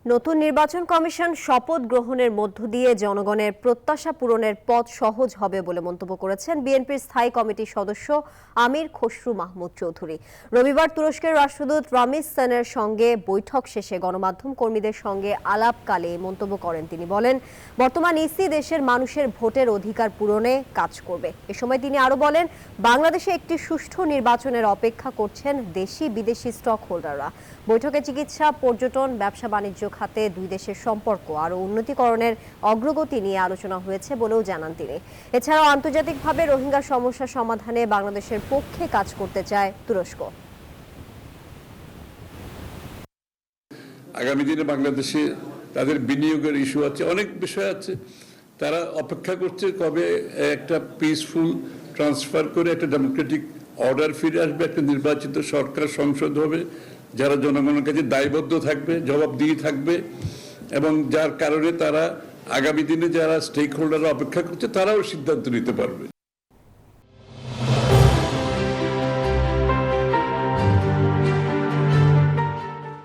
নতুন নির্বাচন কমিশন শপথ গ্রহণের মধ্য দিয়ে জনগণের প্রত্যাশা পূরণের পথ সহজ হবে বলে মন্তব্য করেছেন বিএনপির স্থায়ী কমিটির সদস্য আমির খসরু মাহমুদ চৌধুরী। রবিবার তুরস্কের রাষ্ট্রদূত রামিজ সানের সঙ্গে বৈঠক শেষে গণমাধ্যম কর্মীদের সঙ্গে আলাপকালে মন্তব্য করেন তিনি। বলেন, বর্তমান ইসি দেশের মানুষের ভোটের অধিকার পূরণে কাজ করবে। এ সময় তিনি আরো বলেন, বাংলাদেশে একটি সুষ্ঠু নির্বাচনের অপেক্ষা করছেন দেশি বিদেশি স্টক হোল্ডাররা। বৈঠকে চিকিৎসা, পর্যটন, ব্যবসা বাণিজ্য খাতে দুই দেশের সম্পর্ক আরও উন্নতিকরণের অগ্রগতি নিয়ে আলোচনা হয়েছে বলেও জানান তিনি। এছাড়াও আন্তর্জাতিকভাবে রোহিঙ্গা সমস্যা সমাধানে বাংলাদেশের পক্ষে কাজ করতে চায় তুরস্ক। আগামী দিনে বাংলাদেশে তাদের বিনিয়োগের ইস্যু আছে, অনেক বিষয় আছে। তারা অপেক্ষা করছে কবে একটা পিসফুল ট্রান্সফার করে একটা ডেমোক্রেটিক অর্ডার ফিরে আসবে, একটা নির্বাচিত সরকার, সংসদ হবে যারা জনগণের কাছে দায়বদ্ধ থাকবে, জবাবদিহি থাকবে, এবং যার কারণে তারা আগামী দিনে যারা স্টেক হোল্ডাররা অপেক্ষা করছে তারাও সিদ্ধান্ত নিতে পারবে।